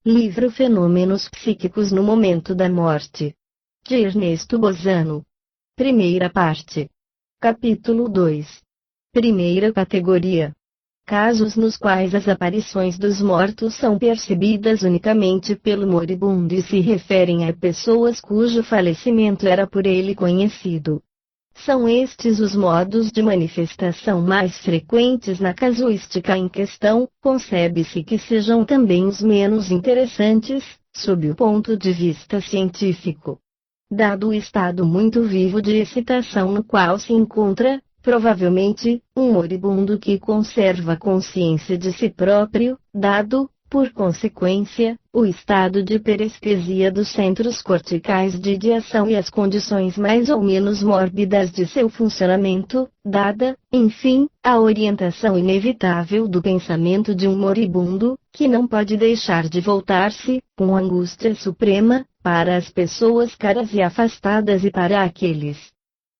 Livro Fenômenos Psíquicos no Momento da Morte, de Ernesto Bozano. Primeira parte. Capítulo 2. Primeira categoria. Casos nos quais as aparições dos mortos são percebidas unicamente pelo moribundo e se referem a pessoas cujo falecimento era por ele conhecido. São estes os modos de manifestação mais frequentes na casuística em questão, concebe-se que sejam também os menos interessantes, sob o ponto de vista científico. Dado o estado muito vivo de excitação no qual se encontra, provavelmente, um moribundo que conserva consciência de si próprio, dado, por consequência, o estado de hiperestesia dos centros corticais de ideação e as condições mais ou menos mórbidas de seu funcionamento, dada, enfim, a orientação inevitável do pensamento de um moribundo, que não pode deixar de voltar-se, com angústia suprema, para as pessoas caras e afastadas e para aqueles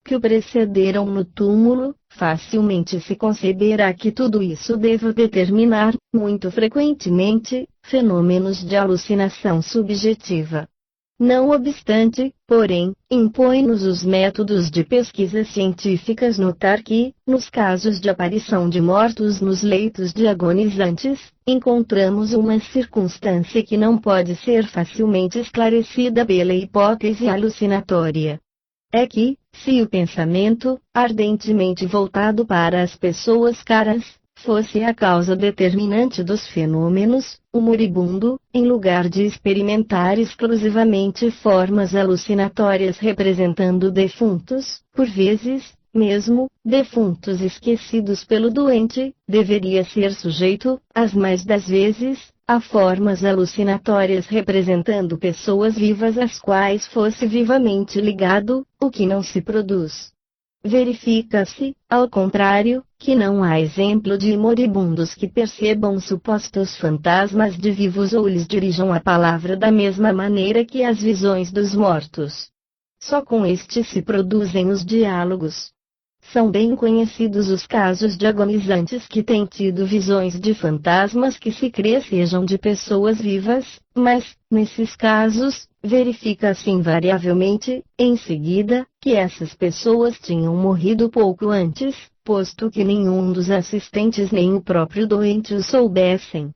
que o precederam no túmulo, facilmente se conceberá que tudo isso deva determinar, muito frequentemente, fenômenos de alucinação subjetiva. Não obstante, porém, impõe-nos os métodos de pesquisa científicas notar que, nos casos de aparição de mortos nos leitos de agonizantes, encontramos uma circunstância que não pode ser facilmente esclarecida pela hipótese alucinatória. É que, se o pensamento, ardentemente voltado para as pessoas caras, fosse a causa determinante dos fenômenos, o moribundo, em lugar de experimentar exclusivamente formas alucinatórias representando defuntos, por vezes, mesmo, defuntos esquecidos pelo doente, deveria ser sujeito, as mais das vezes, a formas alucinatórias representando pessoas vivas às quais fosse vivamente ligado, o que não se produz. Verifica-se, ao contrário, que não há exemplo de moribundos que percebam supostos fantasmas de vivos ou lhes dirijam a palavra da mesma maneira que as visões dos mortos. Só com estes se produzem os diálogos. São bem conhecidos os casos de agonizantes que têm tido visões de fantasmas que se crê sejam de pessoas vivas, mas, nesses casos, verifica-se invariavelmente, em seguida, que essas pessoas tinham morrido pouco antes, posto que nenhum dos assistentes nem o próprio doente o soubessem.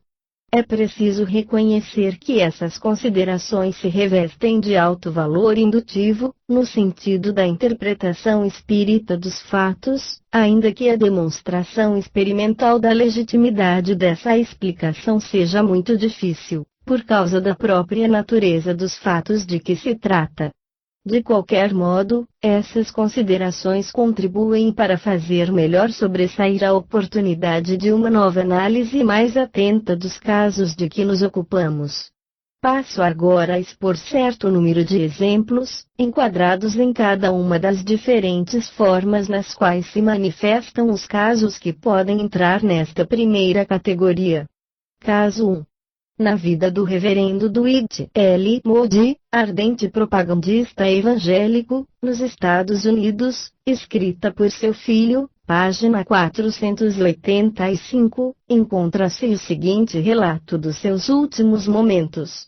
É preciso reconhecer que essas considerações se revestem de alto valor indutivo, no sentido da interpretação espírita dos fatos, ainda que a demonstração experimental da legitimidade dessa explicação seja muito difícil, por causa da própria natureza dos fatos de que se trata. De qualquer modo, essas considerações contribuem para fazer melhor sobressair a oportunidade de uma nova análise mais atenta dos casos de que nos ocupamos. Passo agora a expor certo número de exemplos, enquadrados em cada uma das diferentes formas nas quais se manifestam os casos que podem entrar nesta primeira categoria. Caso 1. Na vida do reverendo Dwight L. Moody, ardente propagandista evangélico, nos Estados Unidos, escrita por seu filho, página 485, encontra-se o seguinte relato dos seus últimos momentos.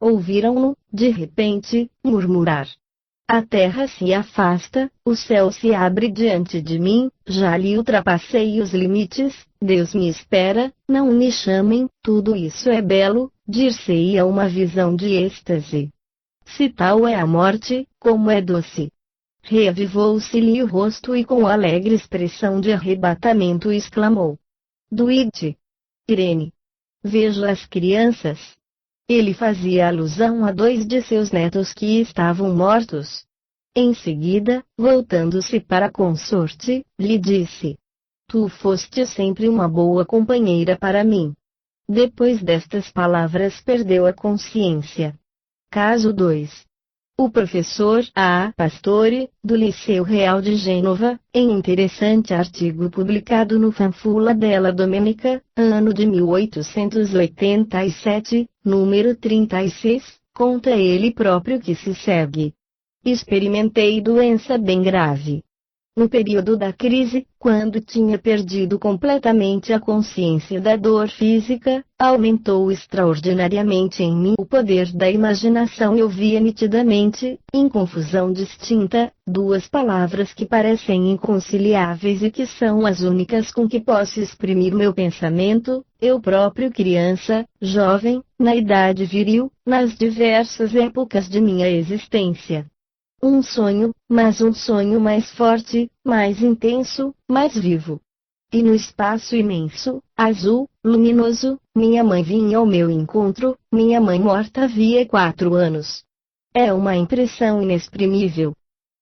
Ouviram-no, de repente, murmurar: a terra se afasta, o céu se abre diante de mim, já lhe ultrapassei os limites, Deus me espera, não me chamem, tudo isso é belo, dir-se-ia uma visão de êxtase. Se tal é a morte, como é doce. Reavivou-se-lhe o rosto e com alegre expressão de arrebatamento exclamou: Dwight! Irene! Vejo as crianças. Ele fazia alusão a 2 de seus netos que estavam mortos. Em seguida, voltando-se para a consorte, lhe disse: tu foste sempre uma boa companheira para mim. Depois destas palavras perdeu a consciência. Caso 2. O professor A. Pastore, do Liceu Real de Gênova, em interessante artigo publicado no Fanfula della Domenica, ano de 1887, número 36, conta ele próprio que se segue. Experimentei doença bem grave. No período da crise, quando tinha perdido completamente a consciência da dor física, aumentou extraordinariamente em mim o poder da imaginação. Eu via nitidamente, em confusão distinta, duas palavras que parecem inconciliáveis e que são as únicas com que posso exprimir meu pensamento, eu próprio criança, jovem, na idade viril, nas diversas épocas de minha existência. Um sonho, mas um sonho mais forte, mais intenso, mais vivo. E no espaço imenso, azul, luminoso, minha mãe vinha ao meu encontro, minha mãe morta havia 4 anos. É uma impressão inexprimível.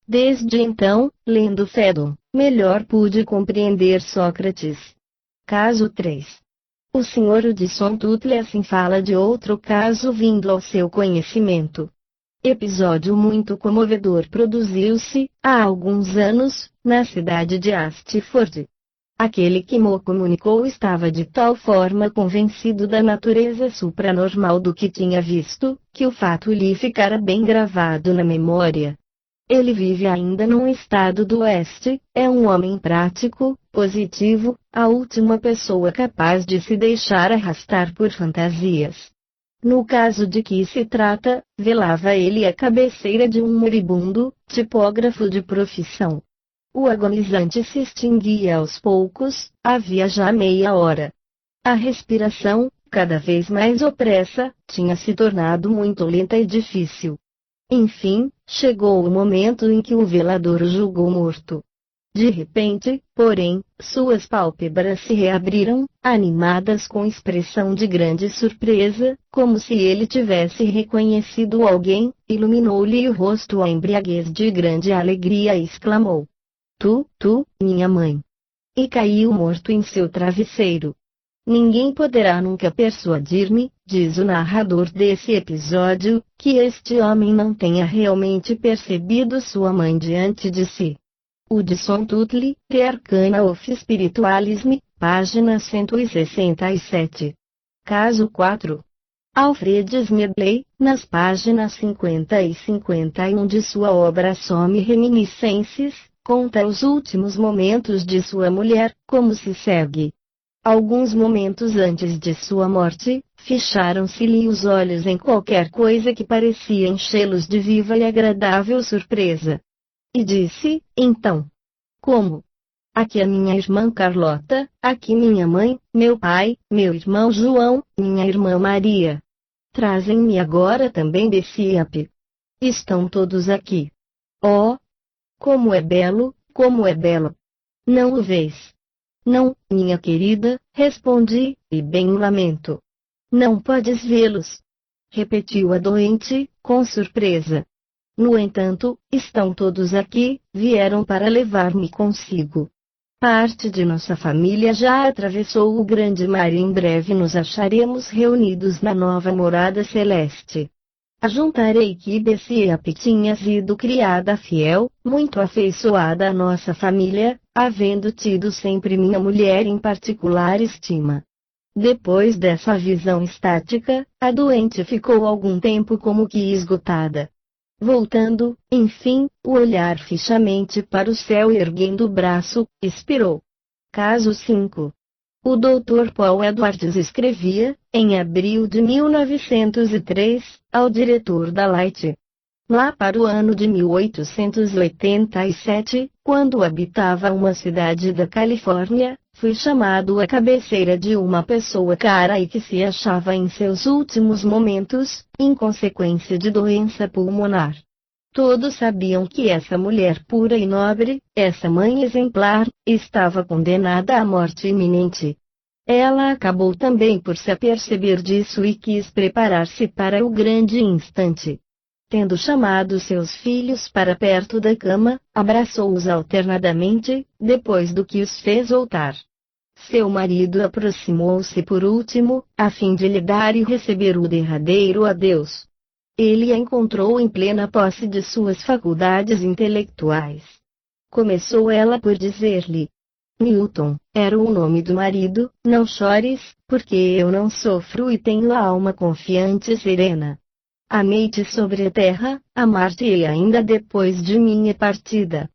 Desde então, lendo Fédon, melhor pude compreender Sócrates. Caso 3. O Sr. de Sontutle assim fala de outro caso vindo ao seu conhecimento. Episódio muito comovedor produziu-se, há alguns anos, na cidade de Astford. Aquele que mo comunicou estava de tal forma convencido da natureza supranormal do que tinha visto, que o fato lhe ficara bem gravado na memória. Ele vive ainda num estado do oeste, é um homem prático, positivo, a última pessoa capaz de se deixar arrastar por fantasias. No caso de que se trata, velava ele à cabeceira de um moribundo, tipógrafo de profissão. O agonizante se extinguia aos poucos, havia já meia hora. A respiração, cada vez mais opressa, tinha se tornado muito lenta e difícil. Enfim, chegou o momento em que o velador o julgou morto. De repente, porém, suas pálpebras se reabriram, animadas com expressão de grande surpresa, como se ele tivesse reconhecido alguém, iluminou-lhe o rosto a embriaguez de grande alegria e exclamou: Tu, minha mãe. E caiu morto em seu travesseiro. Ninguém poderá nunca persuadir-me, diz o narrador desse episódio, que este homem não tenha realmente percebido sua mãe diante de si. O de Sontutle, The Arcana of Spiritualism, página 167. Caso 4. Alfred Smedley, nas páginas 50 e 51 de sua obra Some Reminiscences, conta os últimos momentos de sua mulher, como se segue. Alguns momentos antes de sua morte, fecharam-se-lhe os olhos em qualquer coisa que parecia enchê-los de viva e agradável surpresa. E disse, então: como? Aqui a minha irmã Carlota, aqui minha mãe, meu pai, meu irmão João, minha irmã Maria. Trazem-me agora também Bessiap. Estão todos aqui. Oh! Como é belo, como é belo! Não o vês? Não, minha querida, respondi, e bem o lamento. Não podes vê-los? Repetiu a doente, com surpresa. No entanto, estão todos aqui, vieram para levar-me consigo. Parte de nossa família já atravessou o grande mar e em breve nos acharemos reunidos na nova morada celeste. Ajuntarei que Bessiap tinha sido criada fiel, muito afeiçoada à nossa família, havendo tido sempre minha mulher em particular estima. Depois dessa visão estática, a doente ficou algum tempo como que esgotada. Voltando, enfim, o olhar fixamente para o céu e erguendo o braço, expirou. Caso 5. O Dr. Paul Edwards escrevia, em abril de 1903, ao diretor da Light. Lá para o ano de 1887, quando habitava uma cidade da Califórnia, fui chamado à cabeceira de uma pessoa cara e que se achava em seus últimos momentos, em consequência de doença pulmonar. Todos sabiam que essa mulher pura e nobre, essa mãe exemplar, estava condenada à morte iminente. Ela acabou também por se aperceber disso e quis preparar-se para o grande instante. Tendo chamado seus filhos para perto da cama, abraçou-os alternadamente, depois do que os fez voltar. Seu marido aproximou-se por último, a fim de lhe dar e receber o derradeiro adeus. Ele a encontrou em plena posse de suas faculdades intelectuais. Começou ela por dizer-lhe: Newton, era o nome do marido, não chores, porque eu não sofro e tenho a alma confiante e serena. Amei-te sobre a terra, amar-te-ei ainda depois de minha partida.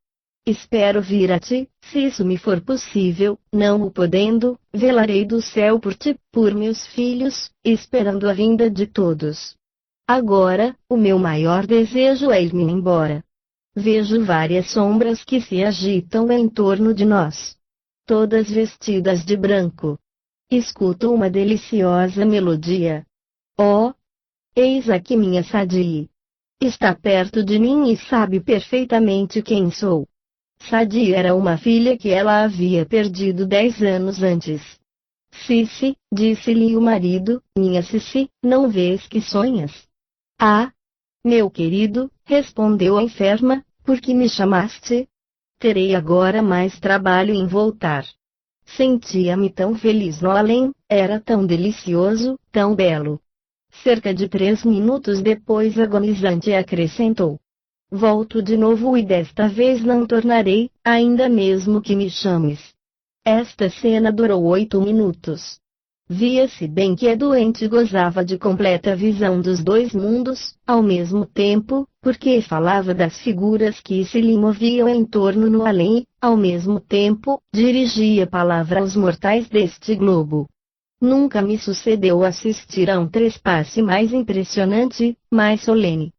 Espero vir a ti, se isso me for possível, não o podendo, velarei do céu por ti, por meus filhos, esperando a vinda de todos. Agora, o meu maior desejo é ir-me embora. Vejo várias sombras que se agitam em torno de nós. Todas vestidas de branco. Escuto uma deliciosa melodia. Oh! Eis aqui minha Sadie. Está perto de mim e sabe perfeitamente quem sou. Sadie era uma filha que ela havia perdido 10 anos antes. Cici, disse-lhe o marido, minha Cici, não vês que sonhas? Ah! Meu querido, respondeu a enferma, por que me chamaste? Terei agora mais trabalho em voltar. Sentia-me tão feliz no além, era tão delicioso, tão belo. Cerca de 3 minutos depois agonizante acrescentou. Volto de novo e desta vez não tornarei, ainda mesmo que me chames. Esta cena durou 8 minutos. Via-se bem que a doente gozava de completa visão dos dois mundos, ao mesmo tempo, porque falava das figuras que se lhe moviam em torno no além, ao mesmo tempo, dirigia a palavra aos mortais deste globo. Nunca me sucedeu assistir a um trespasse mais impressionante, mais solene.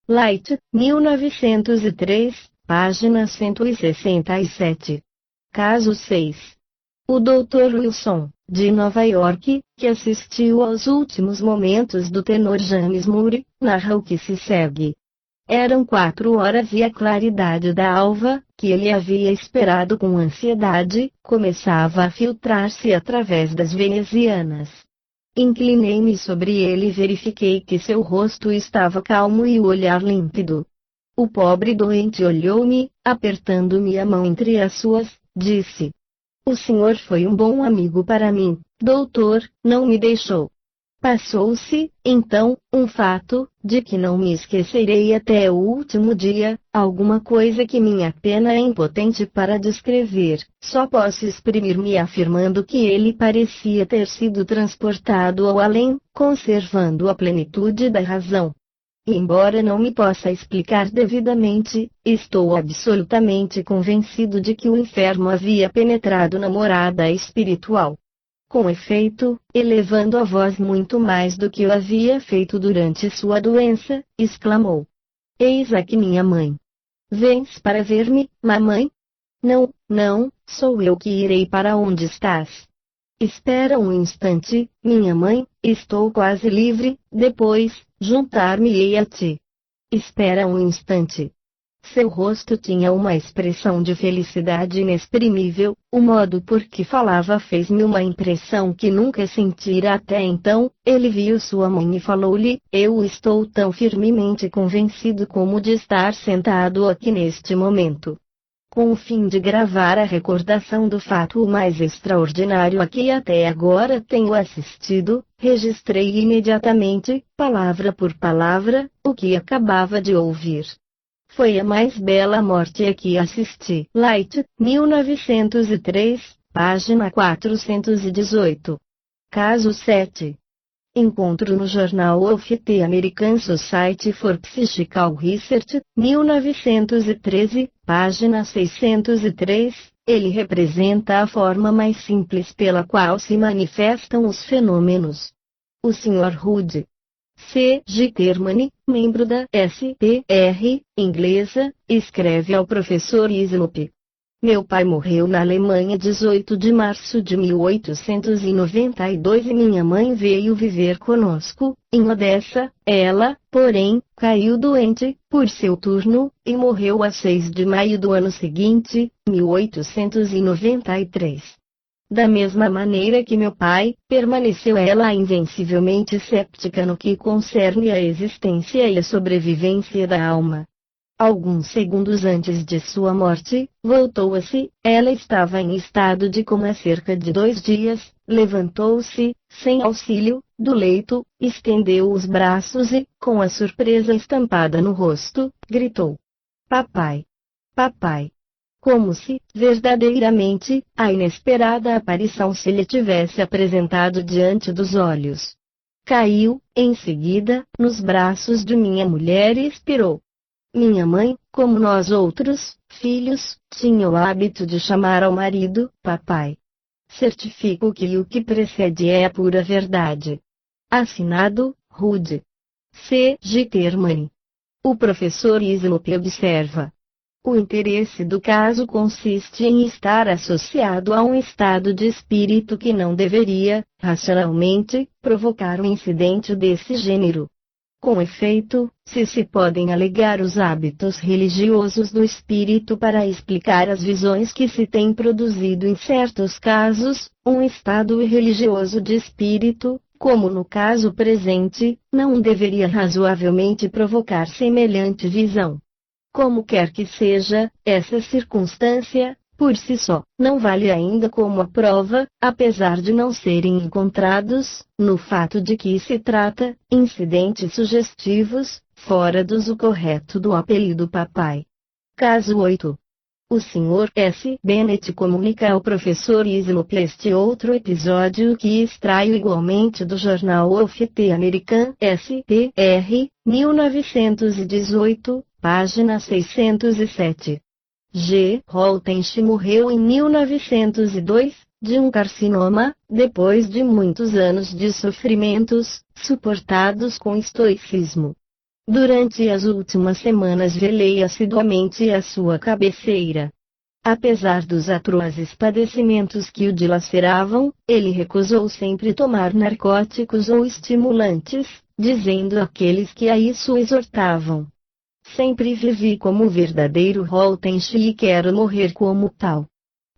Light, 1903, página 167. Caso 6. O Dr. Wilson, de Nova York, que assistiu aos últimos momentos do tenor James Moore, narra o que se segue. Eram 4 horas e a claridade da alva, que ele havia esperado com ansiedade, começava a filtrar-se através das venezianas. Inclinei-me sobre ele e verifiquei que seu rosto estava calmo e o olhar límpido. O pobre doente olhou-me, apertando-me a mão entre as suas, disse: "O senhor foi um bom amigo para mim, doutor, não me deixou." Passou-se, então, um fato, de que não me esquecerei até o último dia, alguma coisa que minha pena é impotente para descrever, só posso exprimir-me afirmando que ele parecia ter sido transportado ao além, conservando a plenitude da razão. Embora não me possa explicar devidamente, estou absolutamente convencido de que o enfermo havia penetrado na morada espiritual. Com efeito, elevando a voz muito mais do que o havia feito durante sua doença, exclamou: "Eis aqui minha mãe. Vens para ver-me, mamãe?" "Não, não, sou eu que irei para onde estás." "Espera um instante, minha mãe, estou quase livre, depois, juntar-me-ei a ti." "Espera um instante." Seu rosto tinha uma expressão de felicidade inexprimível, o modo por que falava fez-me uma impressão que nunca sentira até então. Ele viu sua mãe e falou-lhe: "Eu estou tão firmemente convencido como de estar sentado aqui neste momento." Com o fim de gravar a recordação do fato mais extraordinário a que até agora tenho assistido, registrei imediatamente, palavra por palavra, o que acabava de ouvir. Foi a mais bela morte a que assisti. Light, 1903, página 418. Caso 7. Encontro no jornal of the American Society for Psychical Research, 1913, página 603. Ele representa a forma mais simples pela qual se manifestam os fenômenos. O Sr. Rudd C. Gitterman, membro da SPR, inglesa, escreve ao professor Islop: "Meu pai morreu na Alemanha 18 de março de 1892 e minha mãe veio viver conosco, em Odessa. Ela, porém, caiu doente, por seu turno, e morreu a 6 de maio do ano seguinte, 1893. Da mesma maneira que meu pai, permaneceu ela invencivelmente céptica no que concerne à existência e à sobrevivência da alma. Alguns segundos antes de sua morte, voltou a si. Ela estava em estado de coma há cerca de 2 dias, levantou-se, sem auxílio, do leito, estendeu os braços e, com a surpresa estampada no rosto, gritou: 'Papai! Papai!' Como se, verdadeiramente, a inesperada aparição se lhe tivesse apresentado diante dos olhos. Caiu, em seguida, nos braços de minha mulher e expirou. Minha mãe, como nós outros filhos, tinha o hábito de chamar ao marido papai. Certifico que o que precede é a pura verdade. Assinado, Rude C. G. Termani. O professor Islop observa. O interesse do caso consiste em estar associado a um estado de espírito que não deveria, racionalmente, provocar um incidente desse gênero. Com efeito, se podem alegar os hábitos religiosos do espírito para explicar as visões que se têm produzido em certos casos, um estado religioso de espírito, como no caso presente, não deveria razoavelmente provocar semelhante visão. Como quer que seja, essa circunstância, por si só, não vale ainda como a prova, apesar de não serem encontrados, no fato de que se trata, incidentes sugestivos, fora do uso correto do apelido papai. Caso 8. O Sr. S. Bennett comunica ao professor Islop este outro episódio que extraio igualmente do jornal OFT American SPR, 1918, página 607. G. Holtench morreu em 1902, de um carcinoma, depois de muitos anos de sofrimentos, suportados com estoicismo. Durante as últimas semanas velei assiduamente à sua cabeceira. Apesar dos atrozes padecimentos que o dilaceravam, ele recusou sempre tomar narcóticos ou estimulantes, dizendo àqueles que a isso exortavam: sempre vivi como verdadeiro Holtench e quero morrer como tal.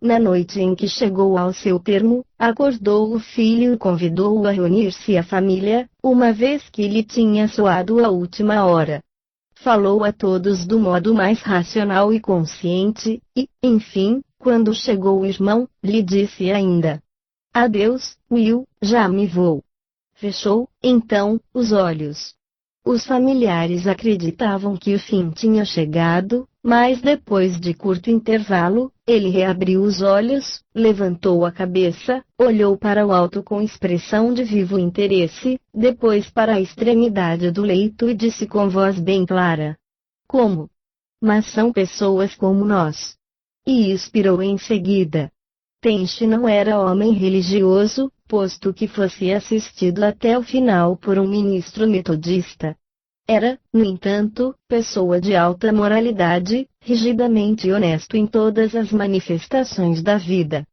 Na noite em que chegou ao seu termo, acordou o filho e convidou-o a reunir-se à família, uma vez que lhe tinha soado a última hora. Falou a todos do modo mais racional e consciente, e, enfim, quando chegou o irmão, lhe disse ainda: adeus, Will, já me vou. Fechou, então, os olhos. Os familiares acreditavam que o fim tinha chegado, mas depois de curto intervalo, ele reabriu os olhos, levantou a cabeça, olhou para o alto com expressão de vivo interesse, depois para a extremidade do leito e disse com voz bem clara: como? Mas são pessoas como nós. E expirou em seguida. Tench não era homem religioso, posto que fosse assistido até o final por um ministro metodista. Era, no entanto, pessoa de alta moralidade, rigidamente honesto em todas as manifestações da vida.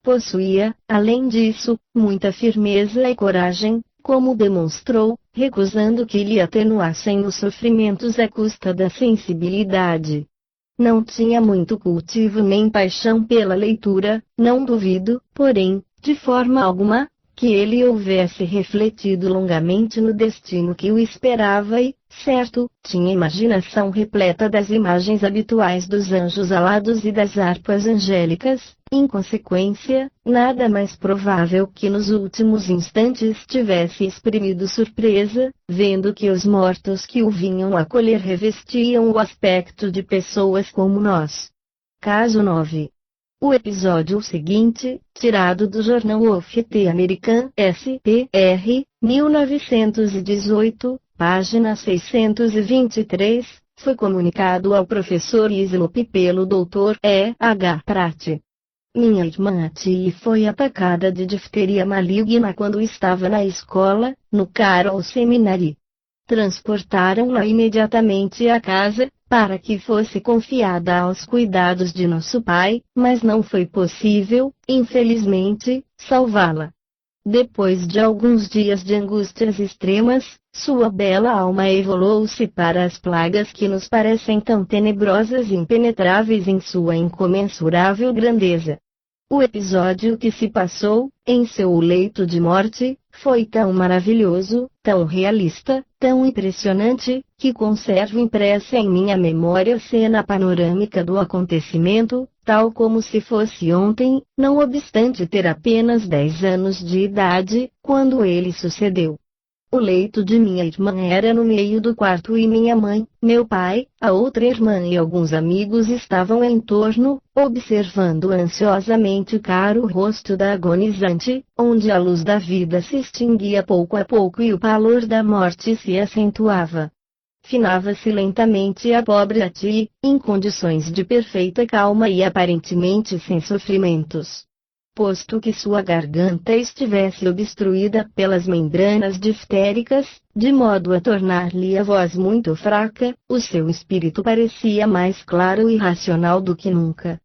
Possuía, além disso, muita firmeza e coragem, como demonstrou, recusando que lhe atenuassem os sofrimentos à custa da sensibilidade. Não tinha muito cultivo nem paixão pela leitura, não duvido, porém, de forma alguma, que ele houvesse refletido longamente no destino que o esperava e, certo, tinha imaginação repleta das imagens habituais dos anjos alados e das harpas angélicas. Em consequência, nada mais provável que nos últimos instantes tivesse exprimido surpresa, vendo que os mortos que o vinham acolher revestiam o aspecto de pessoas como nós. Caso 9. O episódio seguinte, tirado do jornal OFT American SPR, 1918, página 623, foi comunicado ao professor Islop pelo Dr. E. H. Pratt. Minha irmã Tilly foi atacada de difteria maligna quando estava na escola, no Carroll Seminary. Transportaram-la imediatamente à casa, para que fosse confiada aos cuidados de nosso pai, mas não foi possível, infelizmente, salvá-la. Depois de alguns dias de angústias extremas, sua bela alma evoluiu-se para as plagas que nos parecem tão tenebrosas e impenetráveis em sua incomensurável grandeza. O episódio que se passou, em seu leito de morte, foi tão maravilhoso, tão realista, tão impressionante, que conservo impressa em minha memória a cena panorâmica do acontecimento, tal como se fosse ontem, não obstante ter apenas 10 anos de idade, quando ele sucedeu. O leito de minha irmã era no meio do quarto e minha mãe, meu pai, a outra irmã e alguns amigos estavam em torno, observando ansiosamente o caro rosto da agonizante, onde a luz da vida se extinguia pouco a pouco e o pavor da morte se acentuava. finava-se lentamente a pobre Ati, em condições de perfeita calma e aparentemente sem sofrimentos. Posto que sua garganta estivesse obstruída pelas membranas diftéricas, de modo a tornar-lhe a voz muito fraca, o seu espírito parecia mais claro e racional do que nunca.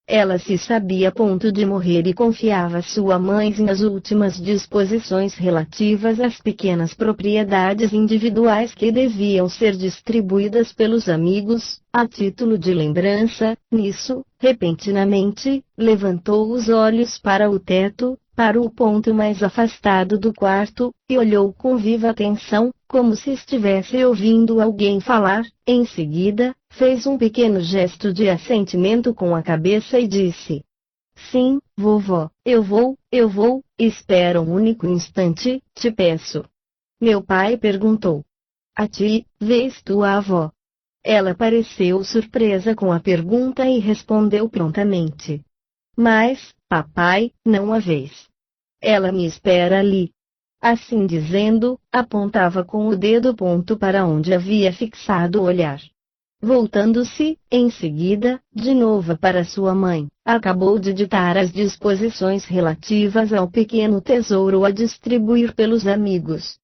Ela se sabia a ponto de morrer e confiava sua mãe nas últimas disposições relativas às pequenas propriedades individuais que deviam ser distribuídas pelos amigos, a título de lembrança. Nisso, repentinamente, levantou os olhos para o teto, para o ponto mais afastado do quarto, e olhou com viva atenção, como se estivesse ouvindo alguém falar. Em seguida, fez um pequeno gesto de assentimento com a cabeça e disse: "Sim, vovó, eu vou, espera um único instante, te peço." Meu pai perguntou: "Ati, vês tua avó?" Ela pareceu surpresa com a pergunta e respondeu prontamente: "Mas, papai, não a vês. Ela me espera ali." Assim dizendo, apontava com o dedo ponto para onde havia fixado o olhar. Voltando-se, em seguida, de novo para sua mãe, acabou de ditar as disposições relativas ao pequeno tesouro a distribuir pelos amigos.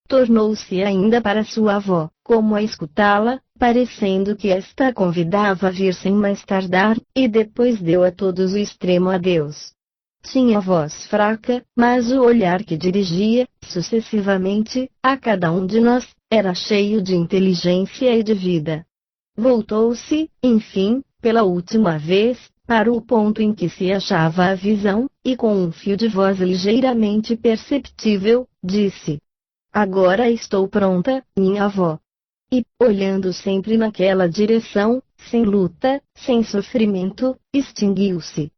Tornou-se ainda para sua avó, como a escutá-la, parecendo que esta a convidava a vir sem mais tardar, e depois deu a todos o extremo adeus. Tinha a voz fraca, mas o olhar que dirigia, sucessivamente, a cada um de nós, era cheio de inteligência e de vida. Voltou-se, enfim, pela última vez, para o ponto em que se achava a visão, e com um fio de voz ligeiramente perceptível, disse: "Agora estou pronta, minha avó." E, olhando sempre naquela direção, sem luta, sem sofrimento, extinguiu-se.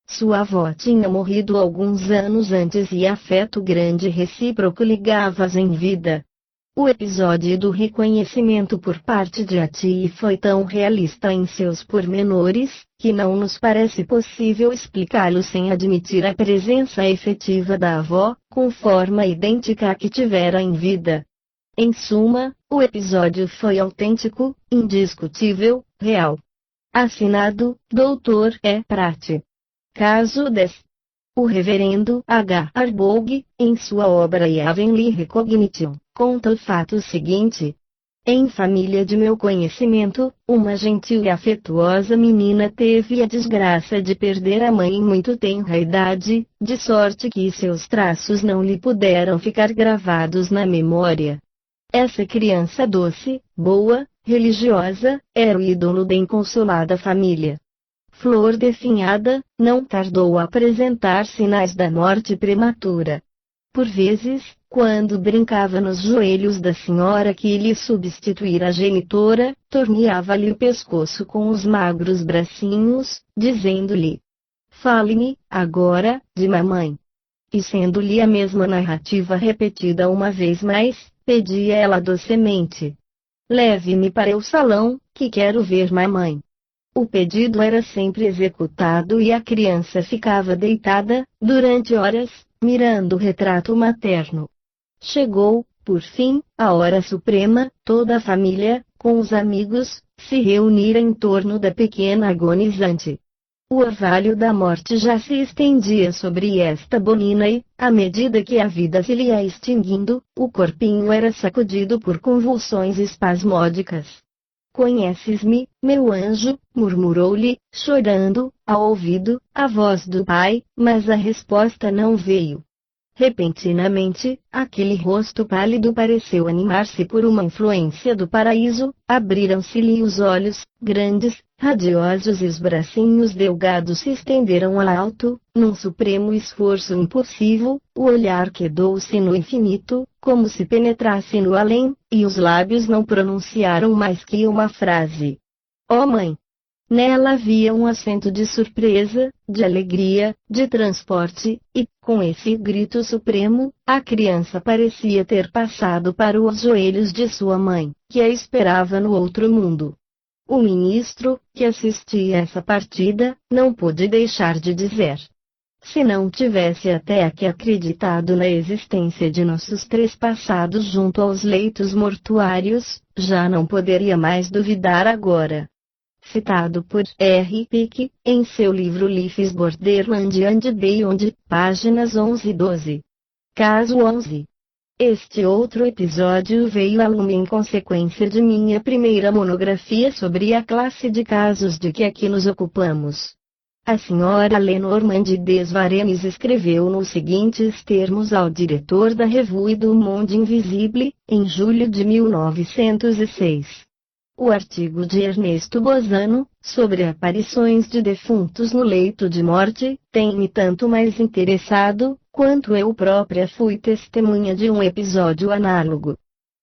Sua avó tinha morrido alguns anos antes e afeto grande recíproco ligava-as em vida. O episódio do reconhecimento por parte de Ati foi tão realista em seus pormenores, que não nos parece possível explicá-lo sem admitir a presença efetiva da avó, com forma idêntica à que tivera em vida. Em suma, o episódio foi autêntico, indiscutível, real. Assinado, Dr. E. Pratt. Caso 10. O reverendo H. Arboug, em sua obra Heavenly Recognition, conta o fato seguinte. Em família de meu conhecimento, uma gentil e afetuosa menina teve a desgraça de perder a mãe em muito tenra idade, de sorte que seus traços não lhe puderam ficar gravados na memória. Essa criança doce, boa, religiosa, era o ídolo da inconsolada família. Flor definhada, não tardou a apresentar sinais da morte prematura. Por vezes, quando brincava nos joelhos da senhora que lhe substituíra a genitora, torneava-lhe o pescoço com os magros bracinhos, dizendo-lhe: "Fale-me, agora, de mamãe." E sendo-lhe a mesma narrativa repetida uma vez mais, pedia ela docemente: "Leve-me para o salão, que quero ver mamãe." O pedido era sempre executado e a criança ficava deitada, durante horas, mirando o retrato materno. Chegou, por fim, a hora suprema. Toda a família, com os amigos, se reunira em torno da pequena agonizante. O orvalho da morte já se estendia sobre esta bonina e, à medida que a vida se lhe ia extinguindo, o corpinho era sacudido por convulsões espasmódicas. "Conheces-me, meu anjo?" murmurou-lhe, chorando, ao ouvido, a voz do pai, mas a resposta não veio. Repentinamente, aquele rosto pálido pareceu animar-se por uma influência do paraíso, abriram-se-lhe os olhos, grandes, radiosos, e os bracinhos delgados se estenderam ao alto, num supremo esforço impulsivo. O olhar quedou-se no infinito, como se penetrasse no além, e os lábios não pronunciaram mais que uma frase: "Ó mãe!" Nela havia um acento de surpresa, de alegria, de transporte, e, com esse grito supremo, a criança parecia ter passado para os joelhos de sua mãe, que a esperava no outro mundo. O ministro, que assistia a essa partida, não pôde deixar de dizer: Se não tivesse até aqui acreditado na existência de nossos trespassados junto aos leitos mortuários, já não poderia mais duvidar agora. Citado por R. Peake, em seu livro Life is Borderland and Beyond, páginas 11 e 12. Caso 11. Este outro episódio veio à lume em consequência de minha primeira monografia sobre a classe de casos de que aqui nos ocupamos. A senhora Lenormand des Varennes escreveu nos seguintes termos ao diretor da Revue du Monde Invisible, em julho de 1906. O artigo de Ernesto Bozano, sobre aparições de defuntos no leito de morte, tem-me tanto mais interessado, quanto eu própria fui testemunha de um episódio análogo.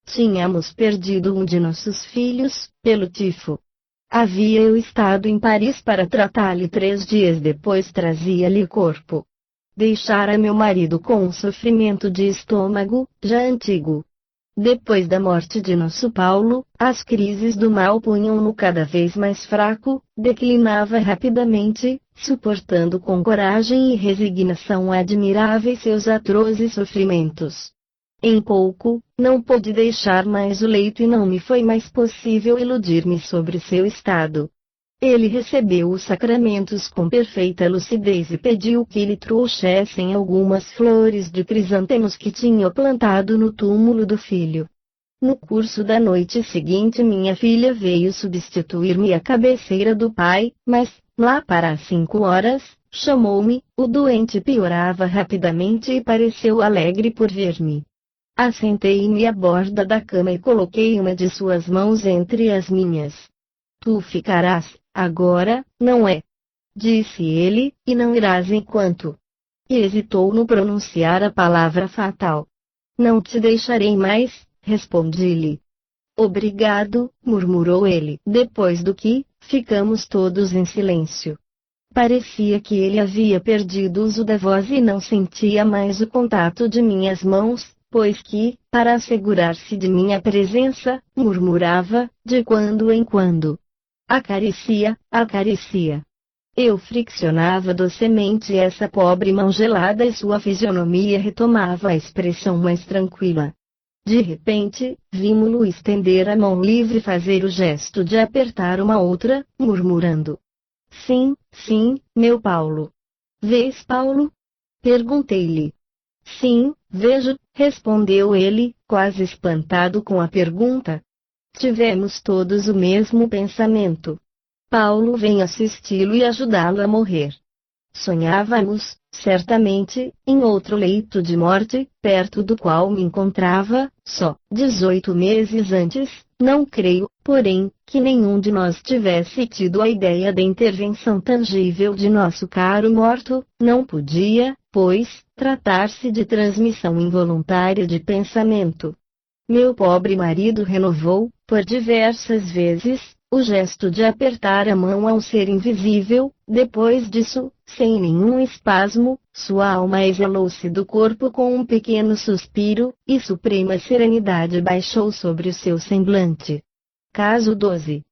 Tínhamos perdido um de nossos filhos, pelo tifo. Havia eu estado em Paris para tratá-lo 3 dias depois trazia-lhe corpo. Deixara meu marido com um sofrimento de estômago, já antigo. Depois da morte de nosso Paulo, as crises do mal punham-no cada vez mais fraco, declinava rapidamente, suportando com coragem e resignação admiráveis seus atrozes sofrimentos. Em pouco, não pude deixar mais o leito e não me foi mais possível iludir-me sobre seu estado. Ele recebeu os sacramentos com perfeita lucidez e pediu que lhe trouxessem algumas flores de crisântemos que tinha plantado no túmulo do filho. No curso da noite seguinte minha filha veio substituir-me à cabeceira do pai, mas, lá para as 5 horas, chamou-me, o doente piorava rapidamente e pareceu alegre por ver-me. Assentei-me à borda da cama e coloquei uma de suas mãos entre as minhas. Tu ficarás, agora, não é? Disse ele, e não irás enquanto. E hesitou no pronunciar a palavra fatal. Não te deixarei mais, respondi-lhe. Obrigado, murmurou ele. Depois do que, ficamos todos em silêncio. Parecia que ele havia perdido o uso da voz e não sentia mais o contato de minhas mãos, pois que, para assegurar-se de minha presença, murmurava, de quando em quando. Acaricia, acaricia. Eu friccionava docemente essa pobre mão gelada e sua fisionomia retomava a expressão mais tranquila. De repente, vimo-lo estender a mão livre e fazer o gesto de apertar uma outra, murmurando. Sim, sim, meu Paulo. Vês Paulo? Perguntei-lhe. Sim, vejo, respondeu ele, quase espantado com a pergunta. Tivemos todos o mesmo pensamento. Paulo vem assisti-lo e ajudá-lo a morrer. Sonhávamos, certamente, em outro leito de morte, perto do qual me encontrava, só 18 meses antes, não creio, porém, que nenhum de nós tivesse tido a ideia da intervenção tangível de nosso caro morto, não podia, pois, tratar-se de transmissão involuntária de pensamento. Meu pobre marido renovou, por diversas vezes, o gesto de apertar a mão ao ser invisível. Depois disso, sem nenhum espasmo, sua alma exalou-se do corpo com um pequeno suspiro, e suprema serenidade baixou sobre o seu semblante. Caso 12.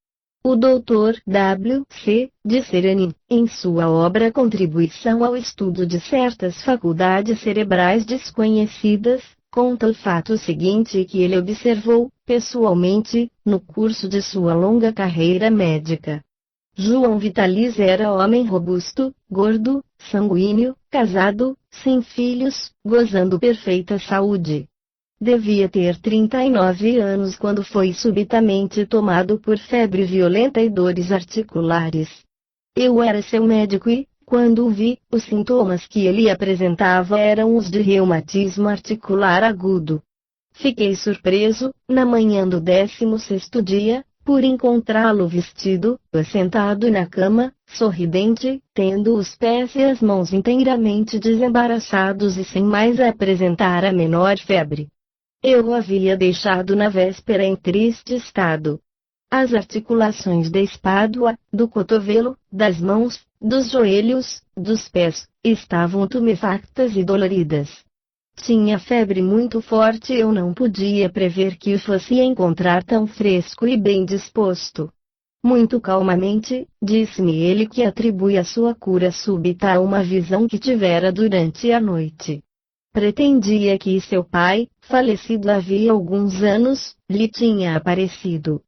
O Dr. W. C. de Sereni, em sua obra Contribuição ao Estudo de Certas Faculdades Cerebrais Desconhecidas, conta o fato seguinte que ele observou, pessoalmente, no curso de sua longa carreira médica. João Vitalis era homem robusto, gordo, sanguíneo, casado, sem filhos, gozando perfeita saúde. Devia ter 39 anos quando foi subitamente tomado por febre violenta e dores articulares. Eu era seu médico e, quando o vi, os sintomas que ele apresentava eram os de reumatismo articular agudo. Fiquei surpreso, na manhã do 16º dia, por encontrá-lo vestido, assentado na cama, sorridente, tendo os pés e as mãos inteiramente desembaraçados e sem mais apresentar a menor febre. Eu o havia deixado na véspera em triste estado. As articulações da espádua, do cotovelo, das mãos, dos joelhos, dos pés, estavam tumefactas e doloridas. Tinha febre muito forte e eu não podia prever que o fosse encontrar tão fresco e bem disposto. Muito calmamente, disse-me ele que atribui a sua cura súbita a uma visão que tivera durante a noite. Pretendia que seu pai, falecido havia alguns anos, lhe tinha aparecido.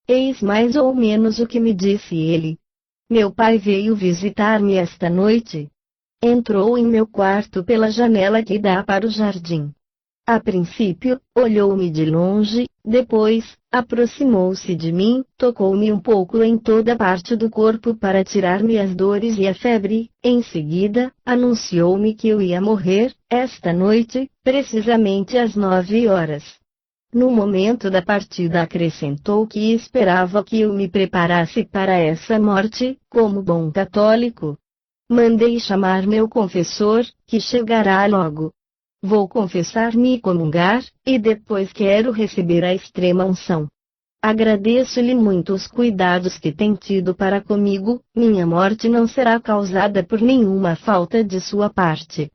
Eis mais ou menos o que me disse ele. Meu pai veio visitar-me esta noite. Entrou em meu quarto pela janela que dá para o jardim. A princípio, olhou-me de longe, depois, aproximou-se de mim, tocou-me um pouco em toda parte do corpo para tirar-me as dores e a febre, em seguida, anunciou-me que eu ia morrer, esta noite, precisamente às 9 horas. No momento da partida acrescentou que esperava que eu me preparasse para essa morte, como bom católico. Mandei chamar meu confessor, que chegará logo. Vou confessar-me e comungar, e depois quero receber a extrema-unção. Agradeço-lhe muito os cuidados que tem tido para comigo, minha morte não será causada por nenhuma falta de sua parte.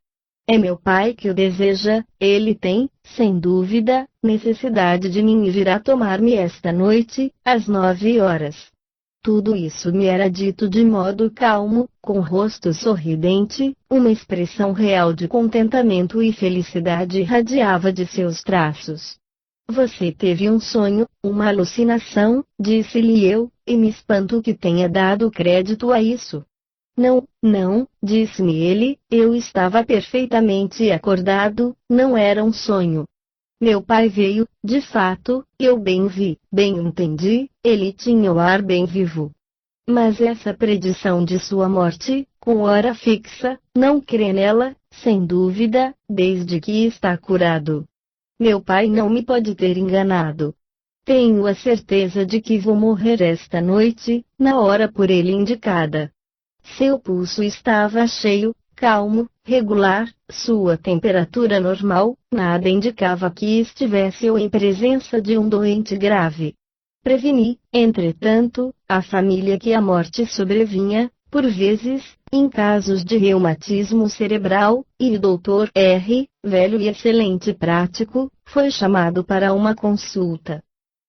É meu pai que o deseja, ele tem, sem dúvida, necessidade de mim e virá tomar-me esta noite, às 9 horas. Tudo isso me era dito de modo calmo, com rosto sorridente, uma expressão real de contentamento e felicidade irradiava de seus traços. Você teve um sonho, uma alucinação, disse-lhe eu, e me espanto que tenha dado crédito a isso. Não, disse-me ele, eu estava perfeitamente acordado, não era um sonho. Meu pai veio, de fato, eu bem vi, bem entendi, ele tinha o ar bem vivo. Mas essa predição de sua morte, com hora fixa, não crê nela, sem dúvida, desde que está curado. Meu pai não me pode ter enganado. Tenho a certeza de que vou morrer esta noite, na hora por ele indicada. Seu pulso estava cheio, calmo, regular, sua temperatura normal, nada indicava que estivesse ou em presença de um doente grave. Preveni, entretanto, a família que a morte sobrevinha, por vezes, em casos de reumatismo cerebral, e o Dr. R., velho e excelente prático, foi chamado para uma consulta.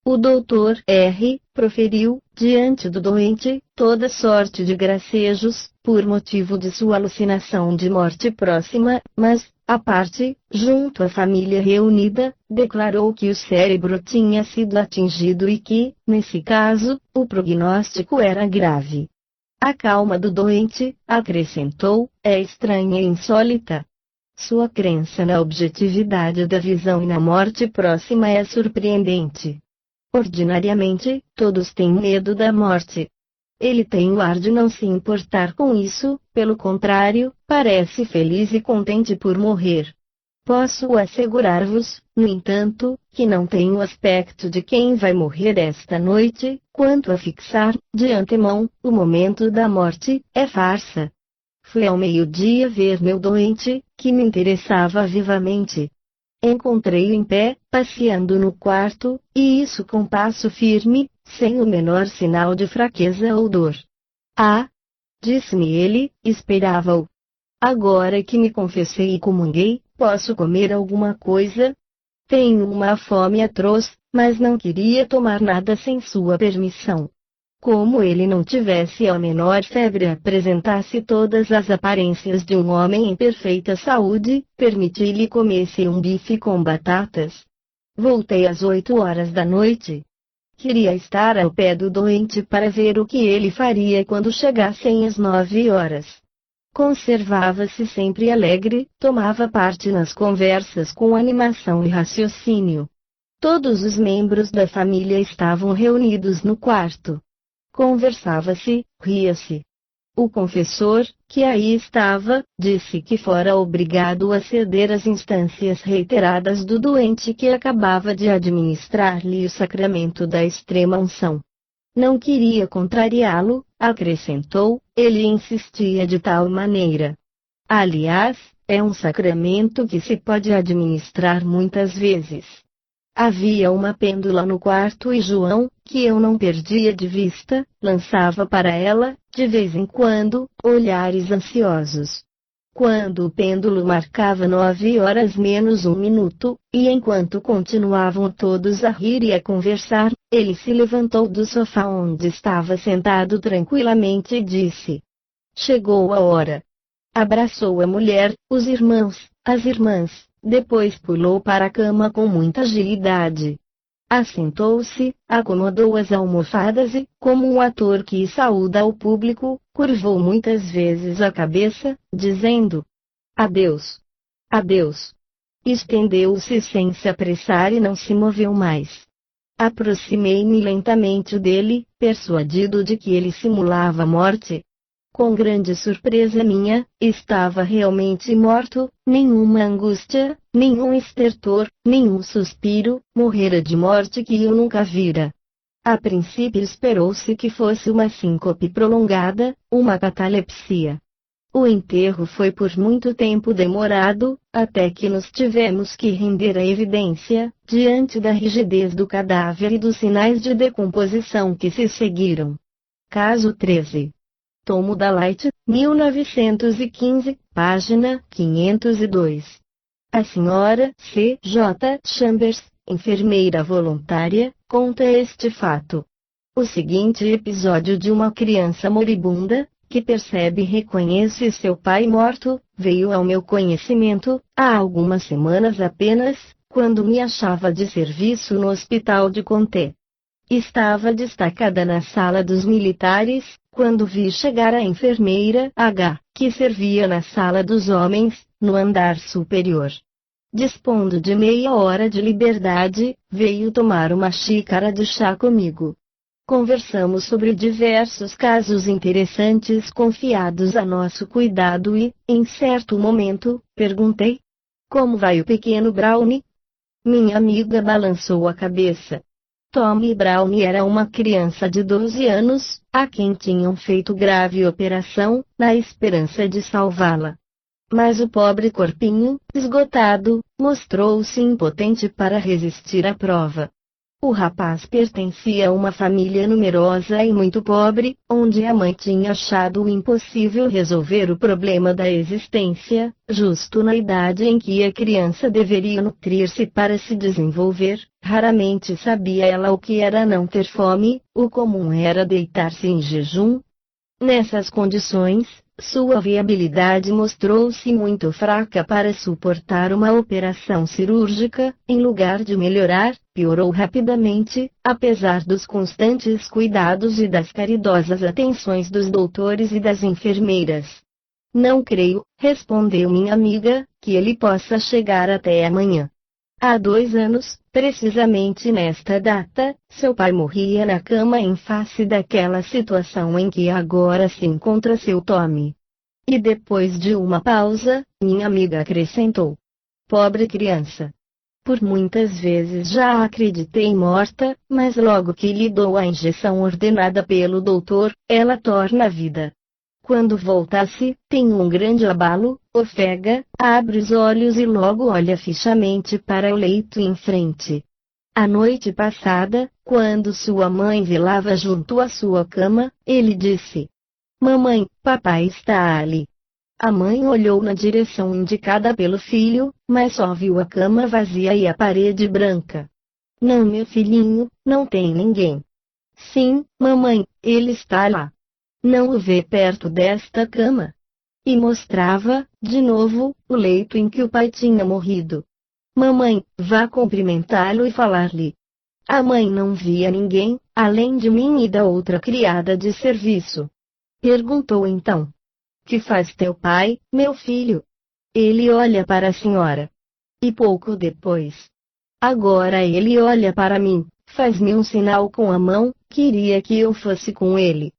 O Dr. R. proferiu, diante do doente, toda sorte de gracejos, por motivo de sua alucinação de morte próxima, mas, à parte, junto à família reunida, declarou que o cérebro tinha sido atingido e que, nesse caso, o prognóstico era grave. A calma do doente, acrescentou, é estranha e insólita. Sua crença na objetividade da visão e na morte próxima é surpreendente. Ordinariamente, todos têm medo da morte. Ele tem o ar de não se importar com isso, pelo contrário, parece feliz e contente por morrer. Posso assegurar-vos, no entanto, que não tem o aspecto de quem vai morrer esta noite, quanto a fixar, de antemão, o momento da morte, é farsa. Fui ao meio-dia ver meu doente, que me interessava vivamente. Encontrei-o em pé, passeando no quarto, e isso com passo firme, sem o menor sinal de fraqueza ou dor. Ah! Disse-me ele, esperava-o. Agora que me confessei e comunguei, posso comer alguma coisa? Tenho uma fome atroz, mas não queria tomar nada sem sua permissão. Como ele não tivesse a menor febre e apresentasse todas as aparências de um homem em perfeita saúde, permiti-lhe comesse um bife com batatas. Voltei às 8 horas da noite. Queria estar ao pé do doente para ver o que ele faria quando chegassem as 9 horas. Conservava-se sempre alegre, tomava parte nas conversas com animação e raciocínio. Todos os membros da família estavam reunidos no quarto. Conversava-se, ria-se. O confessor, que aí estava, disse que fora obrigado a ceder às instâncias reiteradas do doente que acabava de administrar-lhe o sacramento da extrema-unção. Não queria contrariá-lo, acrescentou, ele insistia de tal maneira. Aliás, é um sacramento que se pode administrar muitas vezes. Havia uma pêndula no quarto e João, que eu não perdia de vista, lançava para ela, de vez em quando, olhares ansiosos. Quando o pêndulo marcava 9 horas menos 1 minuto, e enquanto continuavam todos a rir e a conversar, ele se levantou do sofá onde estava sentado tranquilamente e disse: chegou a hora. Abraçou a mulher, os irmãos, as irmãs, depois pulou para a cama com muita agilidade. Assentou-se, acomodou as almofadas e, como um ator que saúda o público, curvou muitas vezes a cabeça, dizendo: adeus. Adeus. Estendeu-se sem se apressar e não se moveu mais. Aproximei-me lentamente dele, persuadido de que ele simulava a morte. Com grande surpresa minha, estava realmente morto, nenhuma angústia, nenhum estertor, nenhum suspiro, morrera de morte que eu nunca vira. A princípio esperou-se que fosse uma síncope prolongada, uma catalepsia. O enterro foi por muito tempo demorado, até que nos tivemos que render à evidência, diante da rigidez do cadáver e dos sinais de decomposição que se seguiram. Caso 13. Tomo da Light, 1915, página 502. A senhora C. J. Chambers, enfermeira voluntária, conta este fato. O seguinte episódio de uma criança moribunda, que percebe e reconhece seu pai morto, veio ao meu conhecimento, há algumas semanas apenas, quando me achava de serviço no hospital de Conté. Estava destacada na sala dos militares, quando vi chegar a enfermeira H, que servia na sala dos homens, no andar superior. Dispondo de meia hora de liberdade, veio tomar uma xícara de chá comigo. Conversamos sobre diversos casos interessantes confiados a nosso cuidado e, em certo momento, perguntei: como vai o pequeno Brownie? Minha amiga balançou a cabeça. Tommy Brownie era uma criança de 12 anos, a quem tinham feito grave operação, na esperança de salvá-la. Mas o pobre corpinho, esgotado, mostrou-se impotente para resistir à prova. O rapaz pertencia a uma família numerosa e muito pobre, onde a mãe tinha achado impossível resolver o problema da existência, justo na idade em que a criança deveria nutrir-se para se desenvolver. Raramente sabia ela o que era não ter fome, o comum era deitar-se em jejum. Nessas condições, sua viabilidade mostrou-se muito fraca para suportar uma operação cirúrgica, em lugar de melhorar, piorou rapidamente, apesar dos constantes cuidados e das caridosas atenções dos doutores e das enfermeiras. Não creio, respondeu minha amiga, que ele possa chegar até amanhã. Há 2 anos, precisamente nesta data, seu pai morria na cama em face daquela situação em que agora se encontra seu Tommy. E depois de uma pausa, minha amiga acrescentou: pobre criança. Por muitas vezes já a acreditei morta, mas logo que lhe dou a injeção ordenada pelo doutor, ela torna a vida. Quando voltasse, tem um grande abalo, ofega, abre os olhos e logo olha fixamente para o leito em frente. A noite passada, quando sua mãe velava junto à sua cama, ele disse: mamãe, papai está ali. A mãe olhou na direção indicada pelo filho, mas só viu a cama vazia e a parede branca. Não, meu filhinho, não tem ninguém. Sim, mamãe, ele está lá. Não o vê perto desta cama? E mostrava, de novo, o leito em que o pai tinha morrido. Mamãe, vá cumprimentá-lo e falar-lhe. A mãe não via ninguém, além de mim e da outra criada de serviço. Perguntou então: que faz teu pai, meu filho? Ele olha para a senhora. E pouco depois. Agora ele olha para mim, faz-me um sinal com a mão, queria que eu fosse com ele.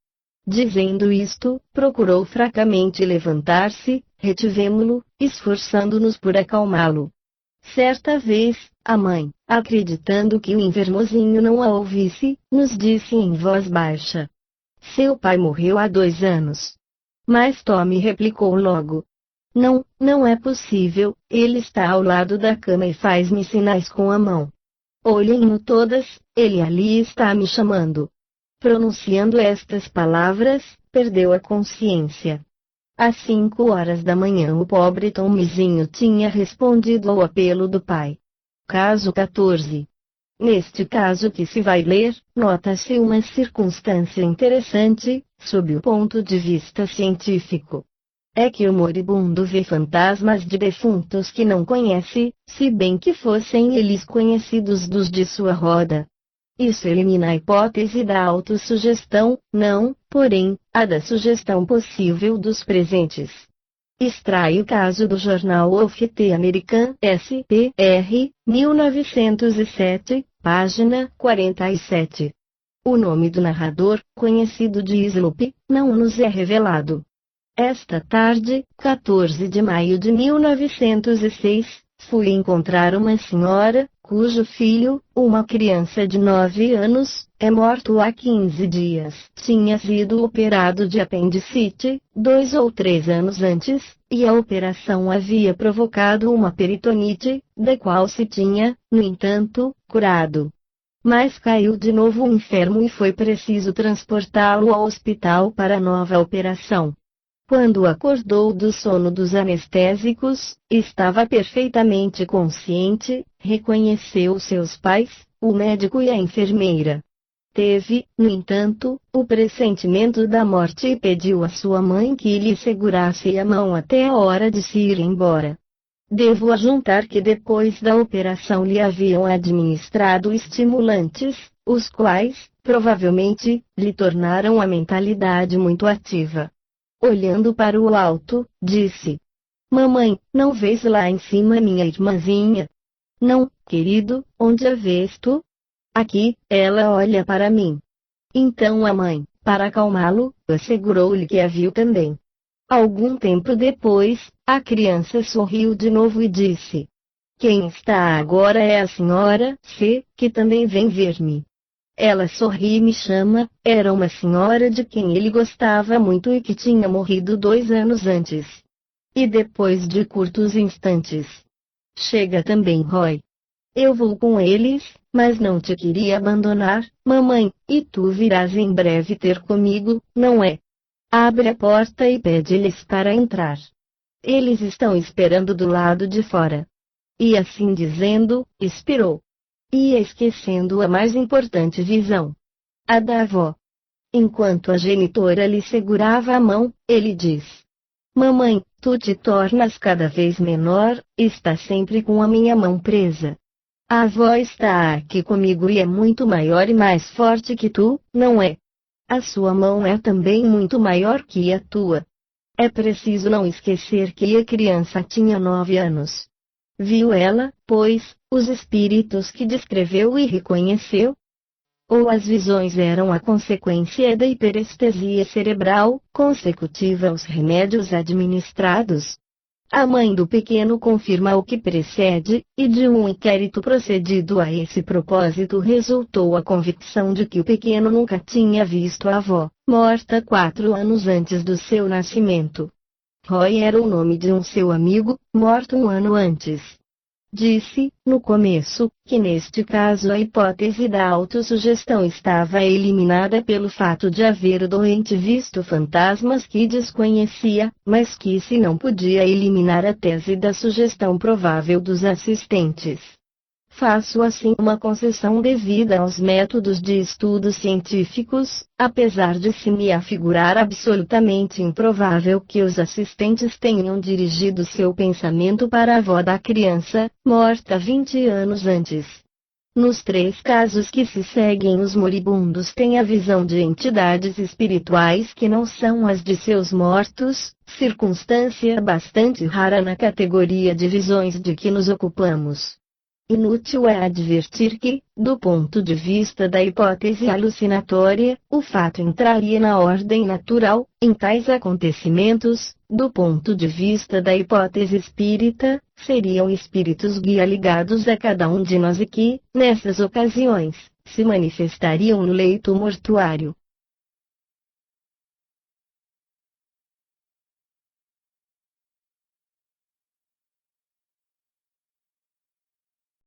Dizendo isto, procurou fracamente levantar-se, retivemo-lo, esforçando-nos por acalmá-lo. Certa vez, a mãe, acreditando que o enfermozinho não a ouvisse, nos disse em voz baixa: seu pai morreu há 2 anos. Mas Tommy replicou logo: não, não é possível, ele está ao lado da cama e faz-me sinais com a mão. Olhem-no todas, ele ali está me chamando. Pronunciando estas palavras, perdeu a consciência. Às 5 horas da manhã o pobre Tomizinho tinha respondido ao apelo do pai. Caso 14. Neste caso que se vai ler, nota-se uma circunstância interessante, sob o ponto de vista científico. É que o moribundo vê fantasmas de defuntos que não conhece, se bem que fossem eles conhecidos dos de sua roda. Isso elimina a hipótese da autossugestão, não, porém, a da sugestão possível dos presentes. Extrai o caso do jornal Office American SPR, 1907, página 47. O nome do narrador, conhecido de Sloop, não nos é revelado. Esta tarde, 14 de maio de 1906, fui encontrar uma senhora, cujo filho, uma criança de 9 anos, é morto há 15 dias. Tinha sido operado de apendicite, 2 ou 3 anos antes, e a operação havia provocado uma peritonite, da qual se tinha, no entanto, curado. Mas caiu de novo enfermo e foi preciso transportá-lo ao hospital para nova operação. Quando acordou do sono dos anestésicos, estava perfeitamente consciente, reconheceu seus pais, o médico e a enfermeira. Teve, no entanto, o pressentimento da morte e pediu à sua mãe que lhe segurasse a mão até a hora de se ir embora. Devo ajuntar que depois da operação lhe haviam administrado estimulantes, os quais, provavelmente, lhe tornaram a mentalidade muito ativa. Olhando para o alto, disse: Mamãe, não vês lá em cima minha irmãzinha? Não, querido, onde a vês tu? Aqui, ela olha para mim. Então a mãe, para acalmá-lo, assegurou-lhe que a viu também. Algum tempo depois, a criança sorriu de novo e disse: Quem está agora é a senhora C, que também vem ver-me. Ela sorri e me chama, era uma senhora de quem ele gostava muito e que tinha morrido 2 anos antes. E depois de curtos instantes: Chega também Roy. Eu vou com eles, mas não te queria abandonar, mamãe, e tu virás em breve ter comigo, não é? Abre a porta e pede-lhes para entrar. Eles estão esperando do lado de fora. E assim dizendo, expirou. Ia esquecendo a mais importante visão. A da avó. Enquanto a genitora lhe segurava a mão, ele diz: Mamãe, tu te tornas cada vez menor, está sempre com a minha mão presa. A avó está aqui comigo e é muito maior e mais forte que tu, não é? A sua mão é também muito maior que a tua. É preciso não esquecer que a criança tinha 9 anos. Viu ela, pois, os espíritos que descreveu e reconheceu? Ou as visões eram a consequência da hiperestesia cerebral, consecutiva aos remédios administrados? A mãe do pequeno confirma o que precede, e de um inquérito procedido a esse propósito resultou a convicção de que o pequeno nunca tinha visto a avó, morta 4 anos antes do seu nascimento. Roy era o nome de um seu amigo, morto 1 ano antes. Disse, no começo, que neste caso a hipótese da autossugestão estava eliminada pelo fato de haver o doente visto fantasmas que desconhecia, mas que se não podia eliminar a tese da sugestão provável dos assistentes. Faço assim uma concessão devida aos métodos de estudos científicos, apesar de se me afigurar absolutamente improvável que os assistentes tenham dirigido seu pensamento para a avó da criança, morta 20 anos antes. Nos 3 casos que se seguem, os moribundos têm a visão de entidades espirituais que não são as de seus mortos, circunstância bastante rara na categoria de visões de que nos ocupamos. Inútil é advertir que, do ponto de vista da hipótese alucinatória, o fato entraria na ordem natural. Em tais acontecimentos, do ponto de vista da hipótese espírita, seriam espíritos guia ligados a cada um de nós e que, nessas ocasiões, se manifestariam no leito mortuário.